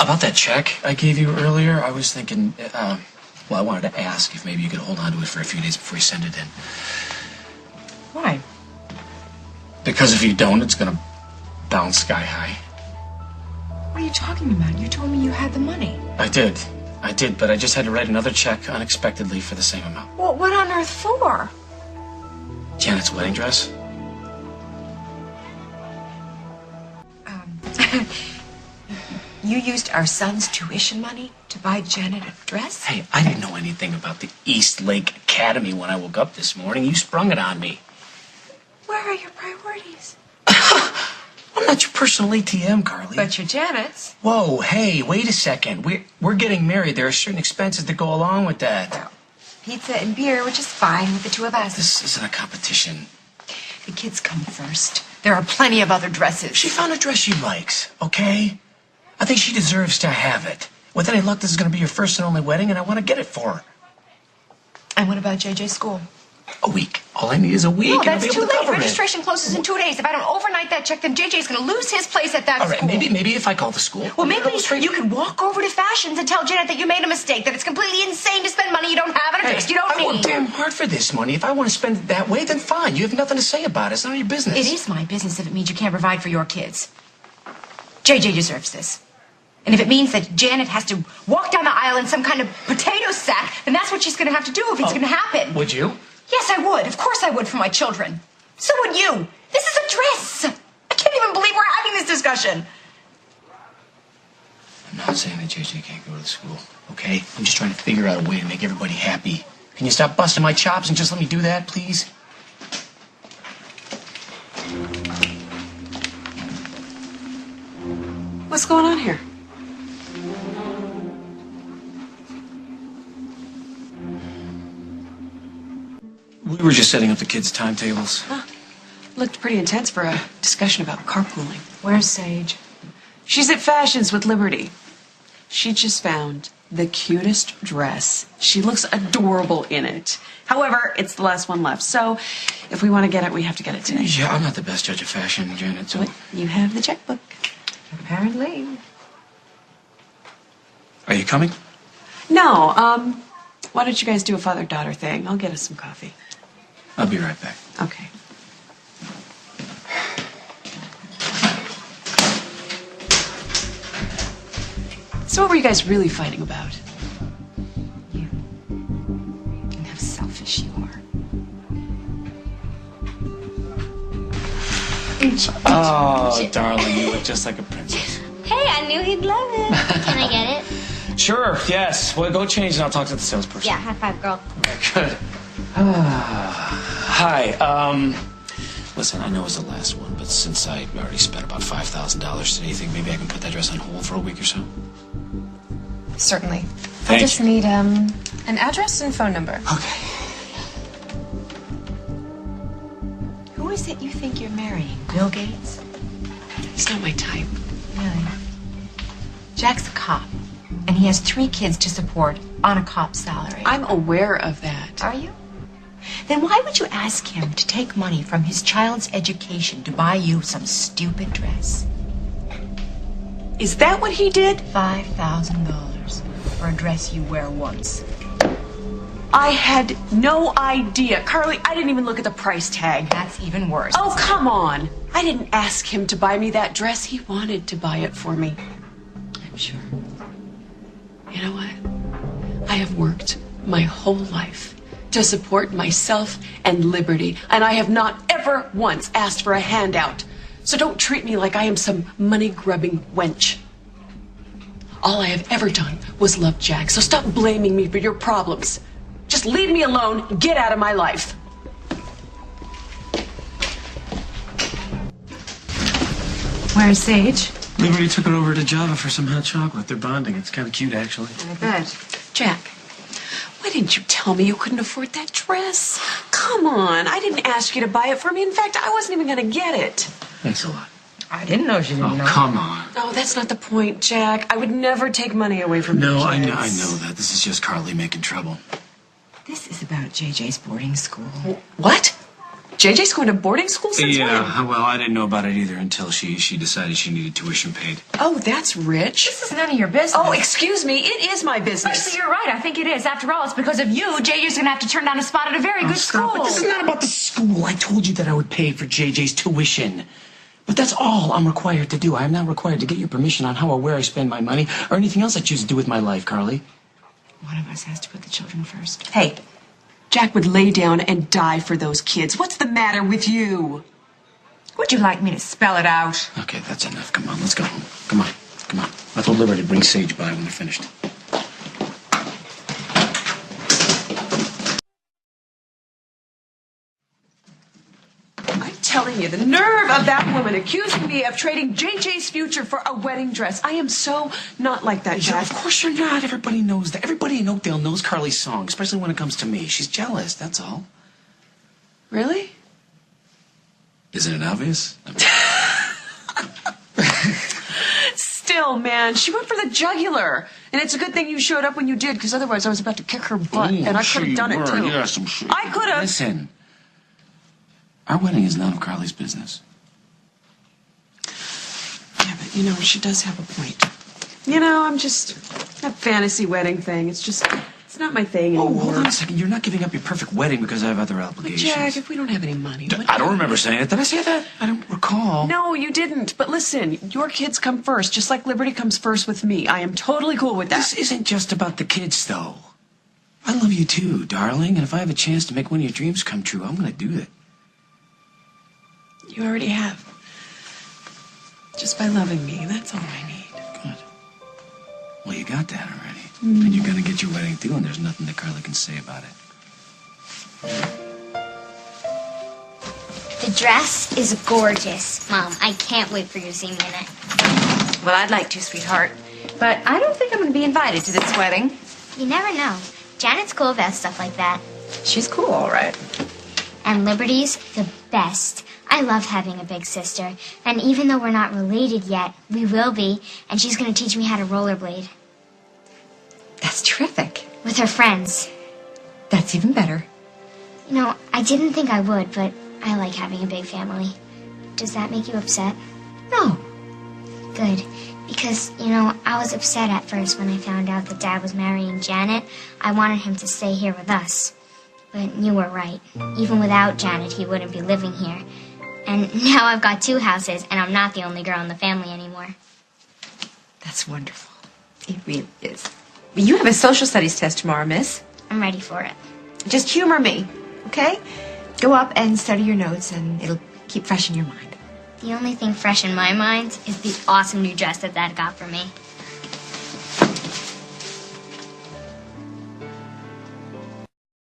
About that check I gave you earlier, I was thinking, I wanted to ask if maybe you could hold on to it for a few days before you send it in. Why? Because if you don't, it's gonna bounce sky high. What are you talking about? You told me you had the money. I did, but I just had to write another check unexpectedly for the same amount. Well, what on earth for? Janet's wedding dress? You used our son's tuition money to buy Janet a dress? Hey, I didn't know anything about the East Lake Academy when I woke up this morning. You sprung it on me. Where are your priorities? I'm not your personal ATM, Carly. But you're Janet's. Whoa, hey, wait a second. We're getting married. There are certain expenses that go along with that. Well, pizza and beer, which is fine with the two of us. This isn't a competition. The kids come first. There are plenty of other dresses. She found a dress she likes, okay? I think she deserves to have it. With any luck, this is going to be your first and only wedding, and I want to get it for her. And what about JJ's school? A week. All I need is a week, No, and I'll that's be too able to late. cover Registration closes in 2 days. If I don't overnight that check, then JJ's going to lose his place at that All right, school. maybe if I call the school. Well, maybe you can walk over to Fashions and tell Janet that you made a mistake, that it's completely insane to spend money you don't have on a dress you don't I work need. damn hard for this money. If I want to spend it that way, then fine. You have nothing to say about it. It's none of your business. It is my business if it means you can't provide for your kids. JJ deserves this. And if it means that Janet has to walk down the aisle in some kind of potato sack, then that's what she's going to have to do if it's going to happen. Would you? Yes, I would. Of course I would for my children. So would you. This is a dress. I can't even believe we're having this discussion. I'm not saying that JJ can't go to the school, okay? I'm just trying to figure out a way to make everybody happy. Can you stop busting my chops and just let me do that, please? What's going on here? We were just setting up the kids' timetables. Huh. Looked pretty intense for a discussion about carpooling. Where's Sage? She's at Fashions with Liberty. She just found the cutest dress. She looks adorable in it. However, it's the last one left, so if we want to get it, we have to get it today. Yeah, I'm not the best judge of fashion, Janet, so... But you have the checkbook. Apparently. Are you coming? No, why don't you guys do a father-daughter thing? I'll get us some coffee. I'll be right back. Okay. So what were you guys really fighting about? You. And how selfish you are. Oh, darling, you look just like a princess. Hey, I knew he'd love it. Can I get it? Sure, yes. Well, go change and I'll talk to the salesperson. Yeah, high five, girl. Good. Hi, listen, I know it was the last one, but since I already spent about $5,000 today, you think maybe I can put that dress on hold for a week or so? Certainly. Thank I just you. need an address and phone number. Okay. Who is it you think you're marrying? Bill Gates? He's not my type. Really? Jack's a cop, and he has 3 kids to support on a cop's salary. I'm aware of that. Are you? Then why would you ask him to take money from his child's education to buy you some stupid dress? Is that what he did? $5,000 for a dress you wear once. I had no idea. Carly, I didn't even look at the price tag. That's even worse. Oh, come on. I didn't ask him to buy me that dress. He wanted to buy it for me. I'm sure. You know what? I have worked my whole life to support myself and Liberty, and I have not ever once asked for a handout. So don't treat me like I am some money-grubbing wench. All I have ever done was love Jack, so stop blaming me for your problems. Just leave me alone, get out of my life. Where's Sage? Liberty took it over to Java for some hot chocolate. They're bonding. It's kind of cute, actually. I bet. Jack, why didn't you tell me you couldn't afford that dress? Come on, I didn't ask you to buy it for me. In fact, I wasn't even going to get it. Thanks a lot. I didn't know she didn't know. Come on. No, that's not the point, Jack. I would never take money away from No, the I know kids. that. This is just Carly making trouble. This is about JJ's boarding school. What? JJ's going to boarding school since when? Yeah, well, I didn't know about it either until she decided she needed tuition paid. Oh, that's rich. This is none of your business. Oh, excuse me. It is my business. Actually, you're right. I think it is. After all, it's because of you. JJ's going to have to turn down a spot at a very good Stop school. it. This is not about the school. I told you that I would pay for JJ's tuition. But that's all I'm required to do. I am not required to get your permission on how or where I spend my money or anything else I choose to do with my life, Carly. One of us has to put the children first. Hey, Jack would lay down and die for those kids. What's the matter with you? Would you like me to spell it out? Okay, that's enough. Come on, let's go home. Come on, come on. I told Liberty to bring Sage by when they're finished. I'm telling you, the nerve of that woman accusing me of trading JJ's future for a wedding dress. I am so not like that, Yeah, Jack. of course you're not. Everybody knows that. Everybody in Oakdale knows Carly's song, especially when it comes to me. She's jealous, that's all. Really? Isn't it obvious? Still, man, she went for the jugular. And it's a good thing you showed up when you did, because otherwise I was about to kick her butt, and I could have done it, too. Yes, I'm sure. I could have. Listen, our wedding is none of Carly's business. Yeah, but, you know, she does have a point. You know, I'm just... that fantasy wedding thing, it's just... it's not my thing Oh, anymore. hold on a second. You're not giving up your perfect wedding because I have other But obligations. Jack, if we don't have any money... what- I don't remember saying it. Did I say that? I don't recall. No, you didn't. But listen, your kids come first, just like Liberty comes first with me. I am totally cool with that. This isn't just about the kids, though. I love you too, darling, and if I have a chance to make one of your dreams come true, I'm going to do it. You already have. Just by loving me, that's all I need. Good. Well, you got that already. And you're going to get your wedding too, and there's nothing that Carly can say about it. The dress is gorgeous. Mom, I can't wait for you to see me in it. Well, I'd like to, sweetheart. But I don't think I'm going to be invited to this wedding. You never know. Janet's cool about stuff like that. She's cool, all right. And Liberty's the best. I love having a big sister. And even though we're not related yet, we will be. And she's going to teach me how to rollerblade. That's terrific. With her friends. That's even better. You know, I didn't think I would, but I like having a big family. Does that make you upset? No. Good. Because, you know, I was upset at first when I found out that Dad was marrying Janet. I wanted him to stay here with us. But you were right. Even without Janet, he wouldn't be living here. And now I've got 2 houses, and I'm not the only girl in the family anymore. That's wonderful. It really is. You have a social studies test tomorrow, miss. I'm ready for it. Just humor me, okay? Go up and study your notes, and it'll keep fresh in your mind. The only thing fresh in my mind is the awesome new dress that Dad got for me.